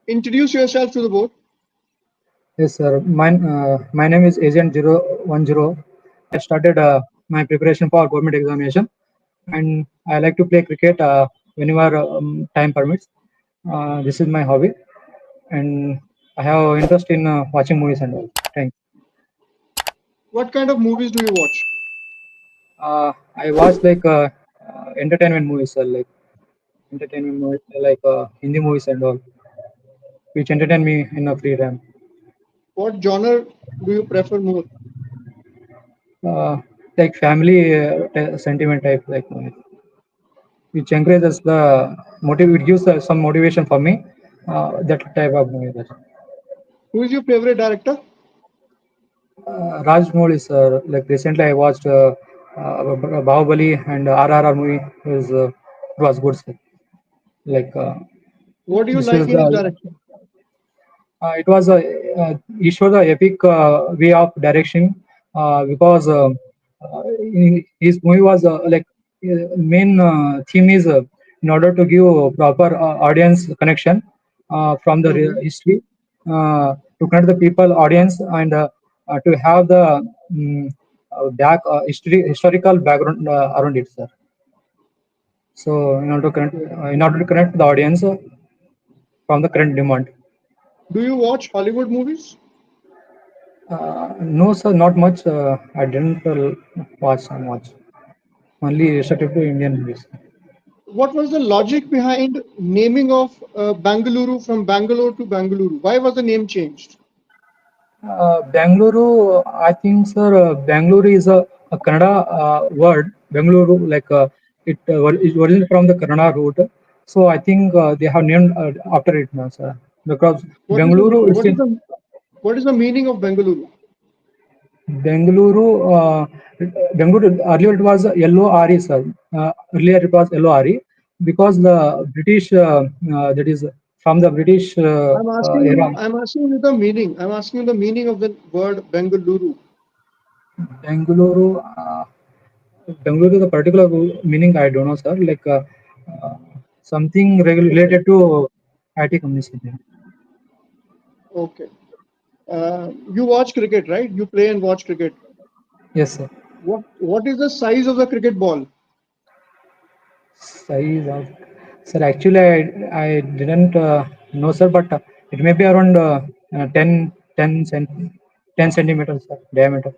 Introduce yourself to the board. Yes, sir. My name is Agent 010. I started my preparation for government examination, and I like to play cricket whenever time permits. This is my hobby, and I have interest in watching movies and all. Thanks. What kind of movies do you watch? I watch like entertainment movies, sir, like entertainment movies, like Hindi movies and all, which entertain me in a free time. What genre do you prefer more? Uh, like family sentiment type like movies, which encourages the motive. It gives some motivation for me. That type of movie. Who is your favorite director? Raj movies. Like recently, I watched Bahubali and RRR movie. Was good. Sir. Like What do you this like is in his the. direction? It was a he showed the epic way of direction because his movie was like main theme is in order to give proper audience connection from the Hmm. history to connect the people audience and to have the historical background around it, sir. So in order to connect the audience from the current demand. Do you watch Hollywood movies? No, sir, not much. I didn't watch so much. Only restricted to Indian movies. What was the logic behind naming of Bangalore from Bangalore to Bangalore? Why was the name changed? Bangalore, I think, sir, Bangalore is a Kannada word. Bangalore, like it originated from the Kannada root. So I think they have named after it now, sir. Because What is the Bangalore, it's what is in the what is the meaning of Bangalore? Bengaluru. Bengaluru earlier it was LORE, sir. Earlier it was LORE because the British, that is from the British era. I'm asking you the meaning. I'm asking you the meaning of the word Bengaluru. Bengaluru, Bengaluru, the particular meaning I don't know, sir. Like uh, something Okay. related to IT companies. Okay. You watch cricket, right? You play and watch cricket. Yes, sir. What is the size of the cricket ball? Size of, sir. Actually, I didn't know, sir, but it may be around 10 centimeters, sir, diameter.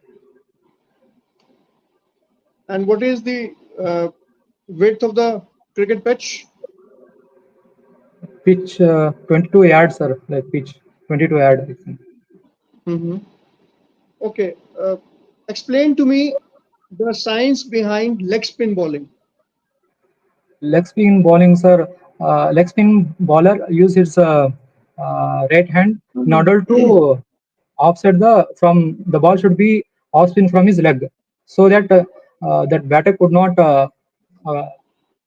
And what is the width of the cricket pitch? Pitch 22 yards, sir. Like pitch 22 yards. I think. Hmm. Okay. Explain to me the science behind leg spin bowling. Leg spin bowling, sir. Leg spin bowler use his right hand in order to offset the ball should be off spin from his leg, so that that batter uh,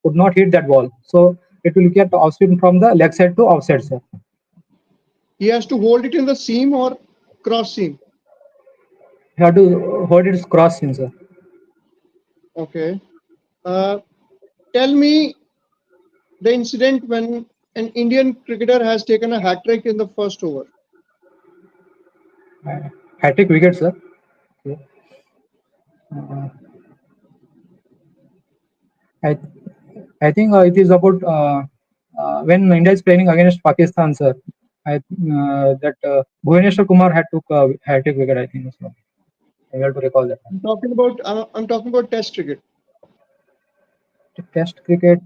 could not hit that ball. So it will get off spin from the leg side to offside, sir. He has to hold it in the seam or cross seam. You have to hold it cross spin, sir. Okay. Uh, Tell me the incident when an Indian cricketer has taken a hat trick in the first over. Hat trick wicket, sir. Okay. Uh, I I think it is about when India is playing against Pakistan, sir. That Bhuvaneshwar Kumar had took hat trick wicket. I think so. I have to recall that. I'm talking about Test cricket. Test cricket.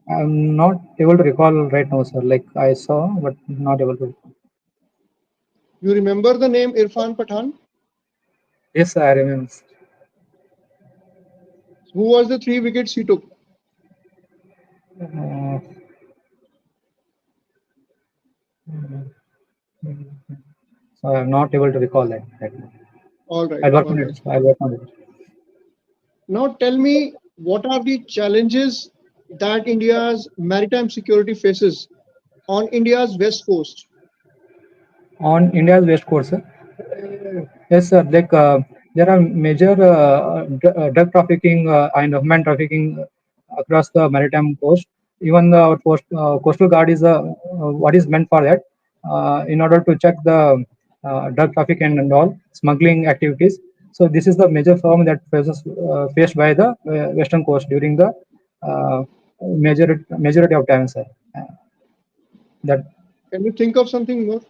I'm not able to recall right now, sir. Like I saw, but not able to recall. You remember the name Irfan Pathan? Yes, I remember. Who was the three wickets he took? Uh, so I'm not able to recall that right now. All right, I'll work all on right. it. I'll work on it. Now tell me, what are the challenges that India's maritime security faces on India's west coast? On India's west coast, sir. Yes, sir. Like there are major drug trafficking and human trafficking across the maritime coast. even our coastal guard is what is meant for that, in order to check the drug traffic and all smuggling activities. So this is the major problem that faced by the western coast during the majority of times, sir. That Can you think of something more?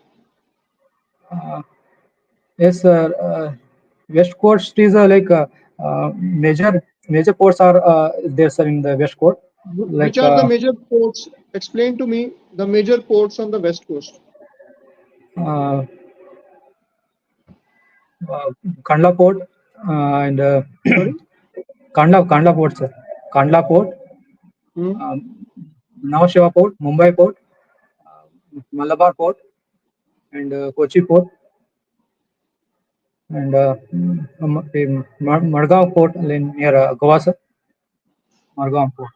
uh, yes, sir. West coast is major ports are there, sir, in the west coast, Which like are the major ports? Explain to me the major ports on the west coast. uh, Kandla Port and Sorry? Kandla Port, sir. Kandla Port, Hmm. Nhava Sheva Port, Mumbai Port, Malabar Port, and Kochi Port, and Margao Port near Goa, sir. Margao Port.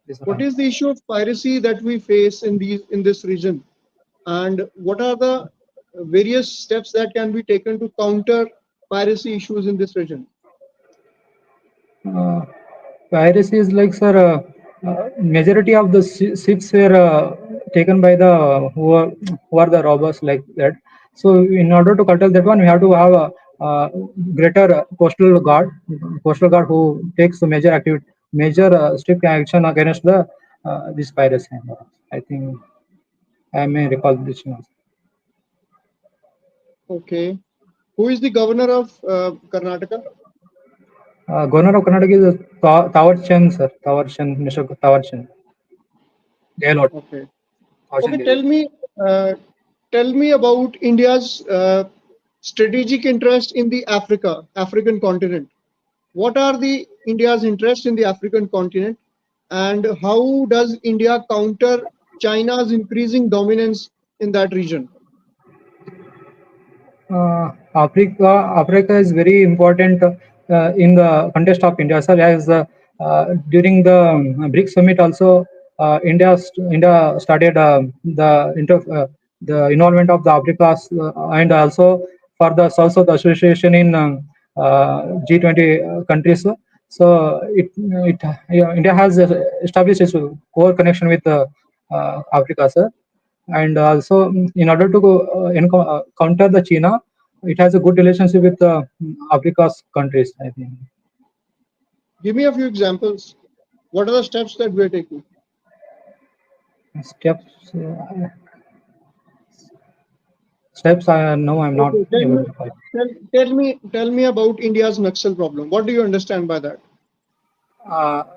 These What are, is the issue of piracy that we face in this region, and what are the various steps that can be taken to counter piracy issues in this region? uh, piracy is like, sir, majority of the ships were taken by the who are the robbers like that. So in order to curtail that one, we have to have a greater coastal guard who takes the major strict action against the this piracy. I think I may recall this now. Okay. Who is the governor of Karnataka? Governor of Karnataka is Tawar Chand, sir. Tawar Chand, Mr. Tawar Chand. Gehlot. Okay. Tawar Okay. Chand Gehlot. Uh, tell me about India's strategic interest in the African continent. What are the India's interest in the African continent, and how does India counter China's increasing dominance in that region? Africa is very important in the context of India, sir. As during the BRICS summit, also India started the involvement of the Africa, and also for the South Association in G20 countries. So India has established its core connection with Africa, sir. And also, in order to counter the China, it has a good relationship with Africa's countries, I think. Give me a few examples. What are the steps that we're taking? Steps, steps. No, I'm not Okay, able to find. tell me about India's Naxal problem. What do you understand by that?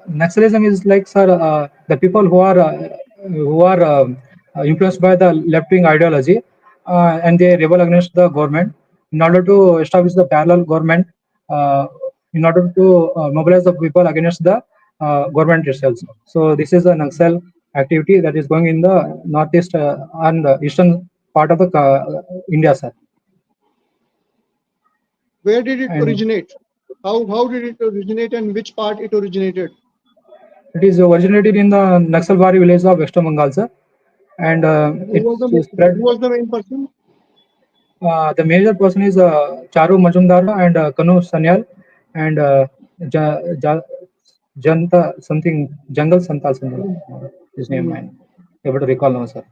Naxalism is like, sir, the people who are influenced by the left-wing ideology, and they rebel against the government in order to establish the parallel government, uh, in order to mobilize the people against the government itself. So this is a Naxal activity that is going in the northeast and eastern part of the India, sir. Where did it And originate? How did it originate, and which part it originated? it is originated in the Naxalbari village of Western Bengal, sir, and it's Who spread. was the main person? The major person is Charu Majumdar and Kanu Sanyal and Ja, Janta something Jungle Santal something. His name Mhm. I'm able to recall now, sir.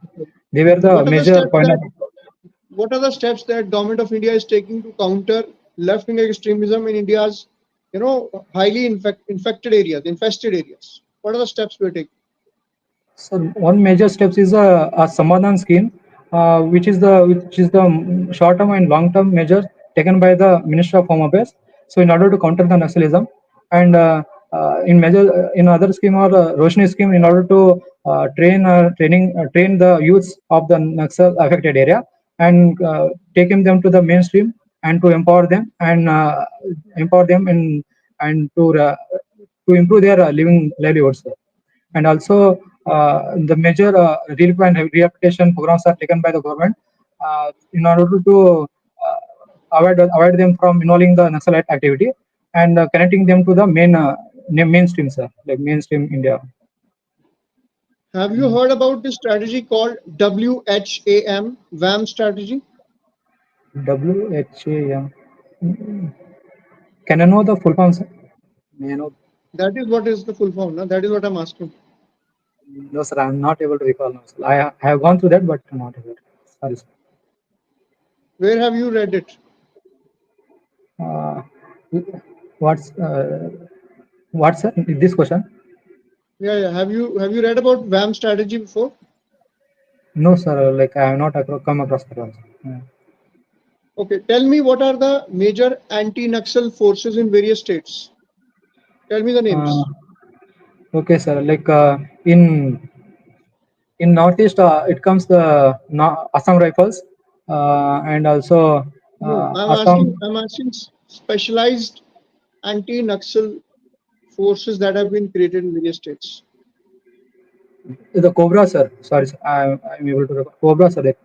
They were the What are the major steps point. that what are the steps that government of India is taking to counter left-wing extremism in India's, highly infested areas? What are the steps we're taking? So one major steps is a Samadhan scheme, which is the short-term and long-term measures taken by the Minister of Home Affairs. So in order to counter the Naxalism, and in other scheme or Roshni scheme, in order to train the youths of the Naxal affected area and taking them to the mainstream and to empower them and to improve their living livelihoods, and also the major relief and rehabilitation programs are taken by the government in order to avoid them from involving the Naxalite activity and connecting them to the mainstream, sir, like mainstream India. Have you heard about this strategy called WHAM strategy? WHAM. Can I know the full form, sir? May I know? That is what is the full form. No? That is what I'm asking. No, sir, I'm not able to recall now, sir. I have gone through that, but not able. Sorry, sir. Where have you read it? Uh, what's what's this question? Yeah. Have you read about VAM strategy before? No, sir. Like I have not come across that one. Yeah. Okay, tell me what are the major anti-Naxal forces in various states? Tell me the Uh, names. okay, sir. Like in northeast, it comes the Assam Rifles, and also No, Assam. I'm asking specialized anti-Naxal forces that have been created in various states. The Cobra, sir. Sorry, sir. I'm able to recall. Cobra, sir. Like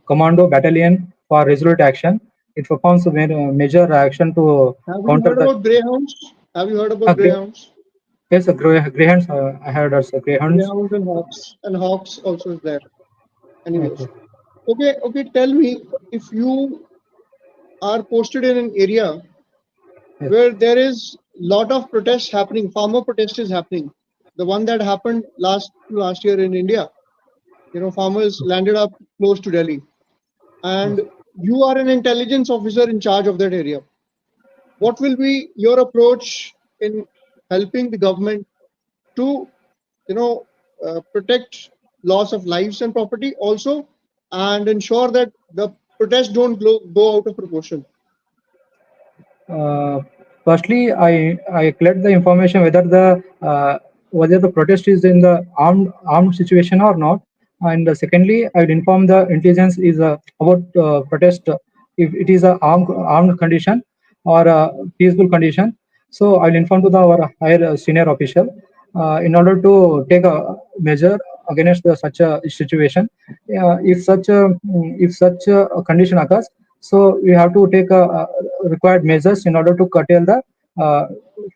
Commando Battalion for Resolute Action. It performs a major action to Have you counter heard the about greyhounds? Have you heard uh, about Grey- greyhounds? yes, Greyhounds. I heard also Greyhounds. Greyhounds and hawks also is there. Anyways, Okay. okay. Tell me if you are posted in an area Yes. where there is lot of protests happening, farmer protest is happening. The one that happened last year in India, farmers landed up close to Delhi, Yes. and you are an intelligence officer in charge of that area. What will be your approach in helping the government to, protect loss of lives and property also, and ensure that the protests don't go out of proportion? Uh, Firstly, I collect the information whether the protest is in the armed situation or not, and secondly, I will inform the intelligence is about protest if it is a armed condition or a peaceful condition. So I will inform to our higher senior official in order to take a measure against such a situation. If such a condition occurs, so we have to take required measures in order to curtail the uh,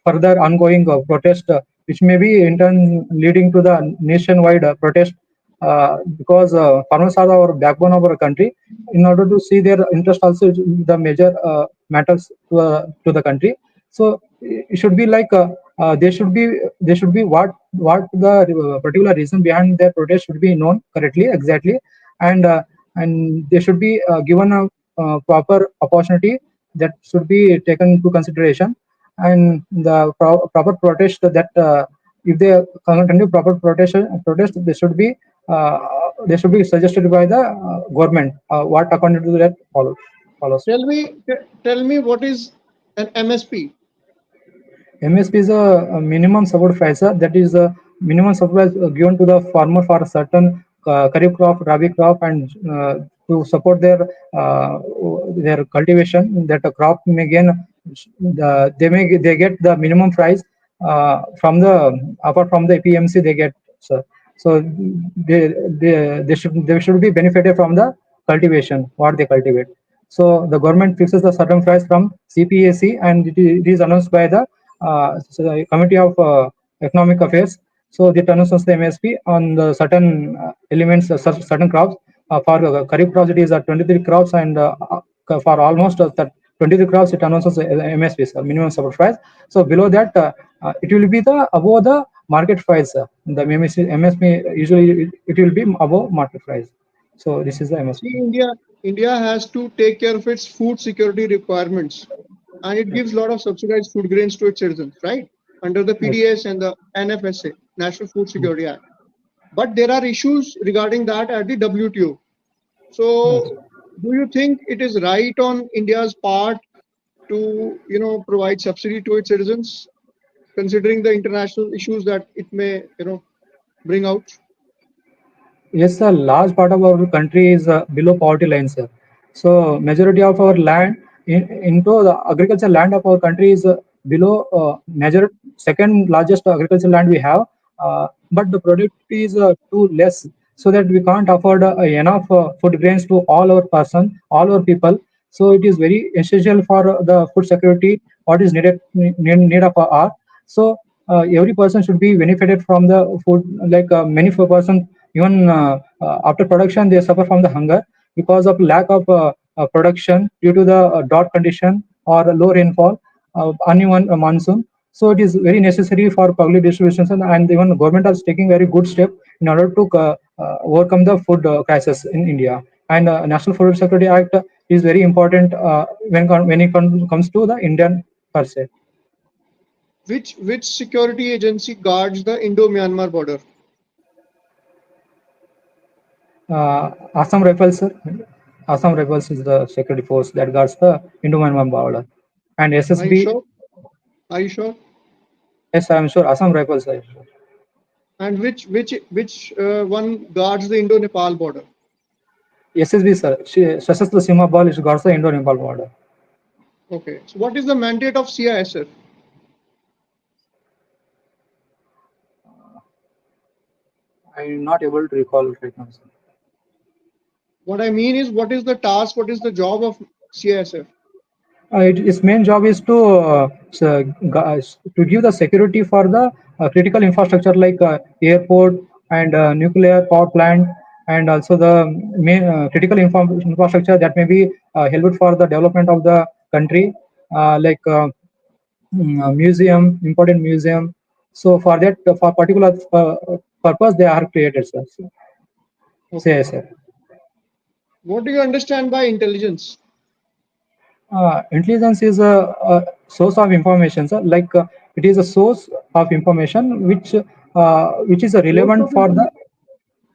further ongoing protest, which may be in turn leading to the nationwide protest, because farmers are our backbone of our country. In order to see their interest also the major matters to the country. So it should be like they should be what the particular reason behind their protest should be known correctly exactly, and they should be given a proper opportunity that should be taken into consideration, and the proper protest that if they continue proper protest uh, they should be suggested by the government what according to that follows. Tell me what is an MSP? MSP is a minimum support price. That is a minimum support given to the farmer for a certain kharif crop, rabi crop, and to support their cultivation. That a crop may gain, they get the minimum price from the apart from the PMC they get. So they should be benefited from the cultivation what they cultivate. So the government fixes the certain price from CPAC, and it is announced by the Committee of Economic Affairs. So it announces the MSP on the certain elements, certain crops. For Kharif crops, it is 23 crops, and for almost 23 crops, it announces MSP, minimum support price. So below that, it will be the above the market price. The MSP usually it will be above market price. So this is the See, MSP. India has to take care of its food security requirements, and it Yes. gives a lot of subsidized food grains to its citizens, right? Under the Yes. PDS and the NFSA, National Food Security Act. But there are issues regarding that at the WTO. Yes. So, do you think it is right on India's part to, provide subsidy to its citizens, considering the international issues that it may, bring out? Yes, a large part of our country is below poverty line, sir. So majority of our land into the agricultural land of our country is below major second largest agricultural land we have, but the productivity is too less, so that we can't afford enough food grains to all our people. So it is very essential for the food security. What is need of our. So every person should be benefited from the food. Like many person even after production they suffer from the hunger because of lack of production due to the drought condition or low rainfall, uneven monsoon. So it is very necessary for public distributions, and even the government is taking very good step in order to overcome the food crisis in India. And National Food Security Act is very important when it comes to the Indian per se. Which security agency guards the Indo-Myanmar border? Assam Rifles, sir. Assam Rifles is the security force that guards the Indo-Myanmar border. And Are you SSB, sure? Are you sure? yes, I am sure. Assam Rifles, sir. And which one guards the Indo-Nepal border? SSB, sir. Sashastra Sima Bal is guards the Indo-Nepal border. Okay. So what is the mandate of CISF? I am not able to recall right now, sir. What I mean is, what is the task? What is the job of CISF? Its main job is to give the security for the critical infrastructure like airport and nuclear power plant, and also the main critical infrastructure that may be helpful for the development of the country, like museum, important museum. So for that, for particular purpose, they are created, sir. Okay. CISF. What do you understand by intelligence? Intelligence is a source of information, sir. Like it is a source of information which is Source relevant of for the.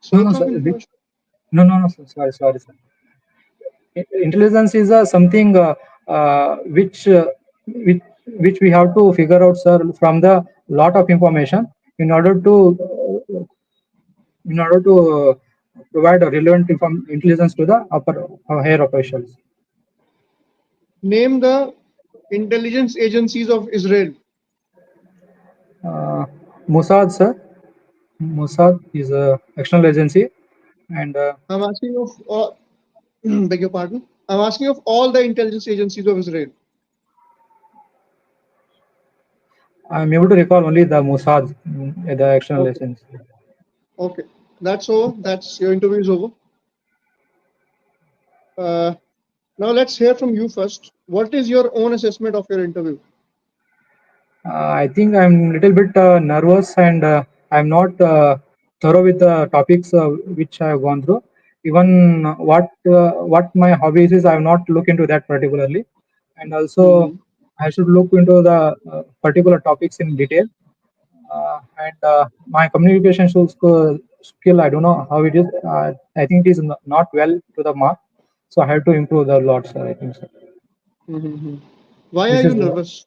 information. No, no, Source sir. of information. No, sir. Sorry, sir. Intelligence is something which we have to figure out, sir, from the lot of information in order to provide a relevant intelligence to the upper higher officials. Name the intelligence agencies of Israel. Mossad, sir. Mossad is a external agency, and I'm asking of beg your pardon. I'm asking of all the intelligence agencies of Israel. I'm able to recall only the Mossad, the external Okay. agency. Okay. That's over. That's your interview is over. Now let's hear from you first. What is your own assessment of your interview? I think I'm a little bit nervous, and I'm not thorough with the topics which I have gone through. Even what my hobbies is, I have not looked into that particularly, and also Hmm. I should look into the particular topics in detail. And my communication skill, I don't know how it is. I think it is not well to the mark, so I have to improve the lot, sir. I think so. Hmm. Why are This you is nervous?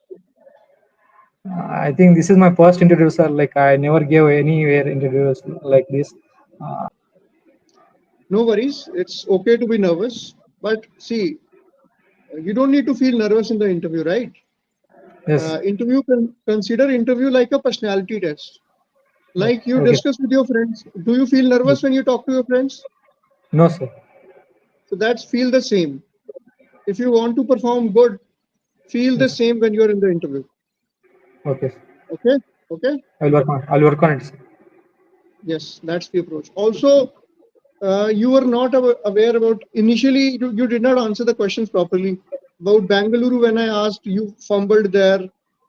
I think this is my first interview, sir. Like I never gave anywhere interviews like this. No worries. It's okay to be nervous. But see, you don't need to feel nervous in the interview, right? Yes. Consider interview like a personality test. Like you Okay. discuss with your friends. Do you feel nervous when you talk to your friends? No, sir. So that's feel the same. If you want to perform good, feel the Yes. same when you're in the interview. Okay. Okay? Okay? I'll work on it, sir. Yes, that's the approach. Also, you were not aware about initially, you did not answer the questions properly. About Bangalore, when I asked, you fumbled there.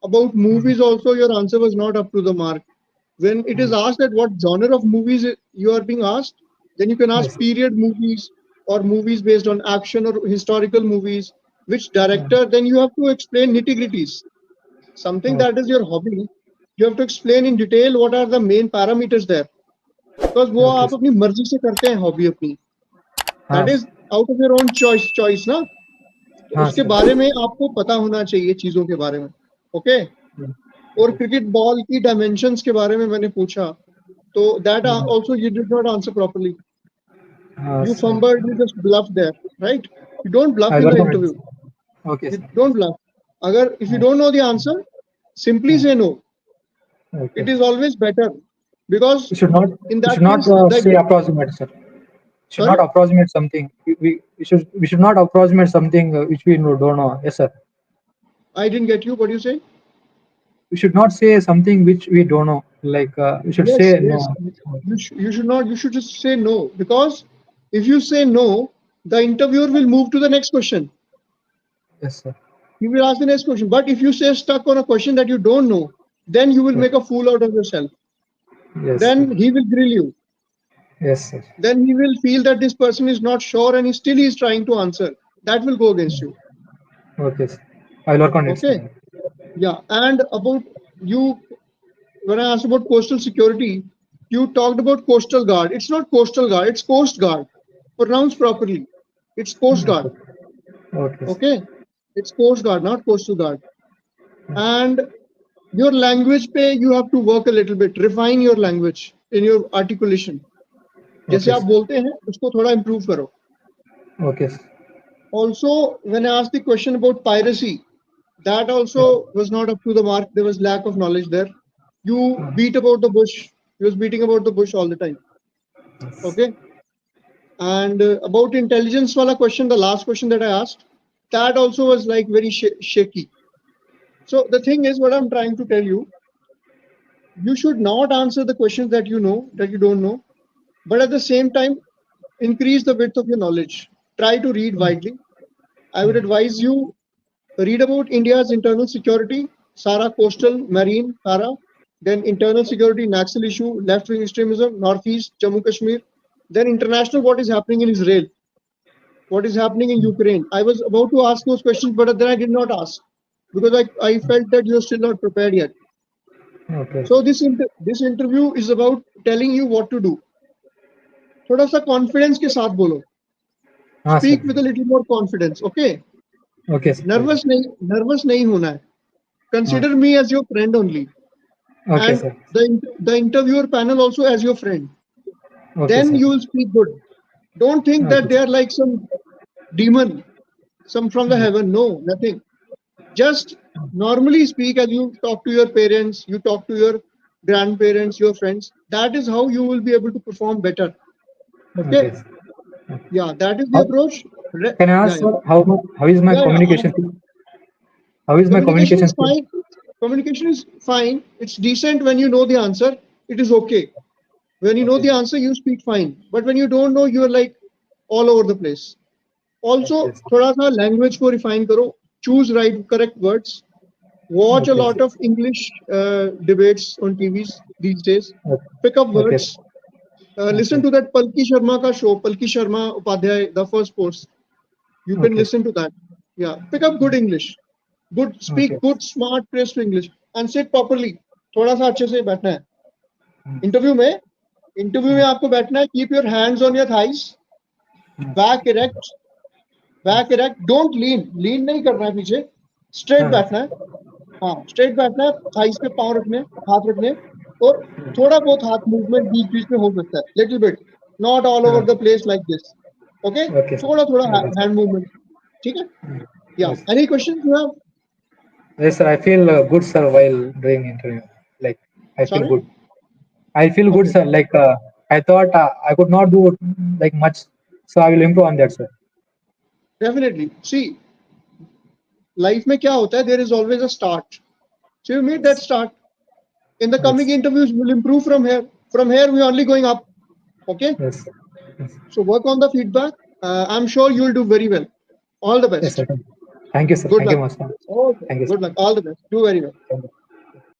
About movies, also, your answer was not up to the mark. When it is asked that what genre of movies you are being asked, then you can ask Yes. period movies or movies based on action or historical movies, which director, then you have to explain nitty-gritties. Something Okay. that is your hobby, you have to explain in detail what are the main parameters there. Because वो Okay, आप sir. अपनी मर्जी से करते हैं hobby अपनी that हाँ, is out of your own choice ना तो हाँ, उसके sir. बारे में आपको पता होना चाहिए चीजों के बारे में ओके और क्रिकेट बॉल की डायमेंशंस के बारे में मैंने पूछा तो that also you did not answer properly you Sir. Fumbled you just bluff there right you don't bluff I'll in the work on it, interview sir. Okay, you sir. Don't bluff अगर if you don't know the answer simply say no Okay. it is always better because We should not in we that should not case the say approximate, sir. Should not sorry approximate something. We should not approximate something which we don't know. Yes, sir. I didn't get you what you say. We should not say something which we don't know. Like we should Yes, say yes. no. You should not. You should just say no because if you say no, the interviewer will move to the next question. Yes, sir. He will ask the next question. But if you stay stuck on a question that you don't know, then you will make a fool out of yourself. Yes, Then sir. he will grill you. Yes, sir. Then he will feel that this person is not sure and he still is trying to answer. That will go against you. Okay, sir. I'll work on it, Okay. sir. Yeah. And about you, when I asked about coastal security, you talked about coastal guard. It's not coastal guard, it's coast guard. Pronounce properly. It's coast guard. Okay. Okay, sir. Okay. It's coast guard, not coastal guard. And your language पे you have to work a little bit, refine your language in your articulation. जैसे Okay, आप sir. बोलते हैं उसको थोड़ा improve करो. Okay, sir. Also, when I asked the question about piracy, that also was not up to the mark. There was lack of knowledge there. You beat about the bush. You was beating about the bush all the time. Okay. And about intelligence wala question, the last question that I asked, that also was like very shaky. So the thing is, what I'm trying to tell you, you should not answer the questions that you know, that you don't know, but at the same time, increase the width of your knowledge. Try to read widely. I would advise you read about India's internal security, Sara coastal, marine, Sara, then internal security, Naxal issue, left-wing extremism, Northeast, Jammu Kashmir, then international, what is happening in Israel, what is happening in Ukraine. I was about to ask those questions, but then I did not ask because I felt that you're still not prepared yet. Okay. So this interview is about telling you what to do. थोड़ा सा confidence के साथ बोलो. हाँ, Speak sir. with a little more confidence, okay? Okay, sir. Nervous नहीं होना है. Consider me as your friend only. Okay, And sir. the interviewer panel also as your friend. Okay, Then sir. you will speak good. Don't think that Okay, they are like some demon, some from the heaven. No, nothing. Just normally speak as you talk to your parents, you talk to your grandparents, your friends. That is how you will be able to perform better. okay, Okay? sir. Yeah, that is the How, approach. can I ask, sir, how is my Yeah, communication? How is my communication communication is skill? fine. Communication is fine. It's decent when you know the answer. It is okay. When you know Okay. the answer, you speak fine. But when you don't know, you are like all over the place. Also, Okay, sir. थोड़ा सा language को refine करो. Choose correct words. Watch a Okay, lot sir. of English debates on TVs these days. Pick up Okay. words. Listen Okay. to that Palki Sharma ka show, Palki Sharma Upadhyay, the first post. You can Okay. listen to that. Yeah, pick up good English. Good, Okay. speak good, smart, crisp English, and sit properly. थोड़ा सा अच्छे से बैठना है. Interview में आपको बैठना है. Keep your hands on your thighs. Back erect. Don't lean नहीं करना है पीछे. Straight बैठना है. हाँ, straight बैठना है. Thighs पे पाँव रखने, हाथ रखने, और थोड़ा बहुत हाथ movement बीच में हो सकता है. Little bit, not all over the place like this. Okay? Okay, sir. थोड़ा Okay, hand movement. ठीक है? Yeah. yes. Any questions you have? Yes, sir. I feel good, sir, while doing interview. Like, I feel Sorry? good. I feel good, Okay. sir. Like, I thought I could not do like much, so I will improve on that, sir. Definitely. See, life में क्या होता है? There is always a start. So you meet that start. In the coming Yes. interviews, we'll improve from here. From here, we're only going up. Okay? Yes. Yes. So work on the feedback. I'm sure you'll do very well. All the Yes, best. sir. Thank you, sir. Good Thank you, luck. Master. Okay. Thank you, sir. Good luck. All the best. Do very well. Thank you.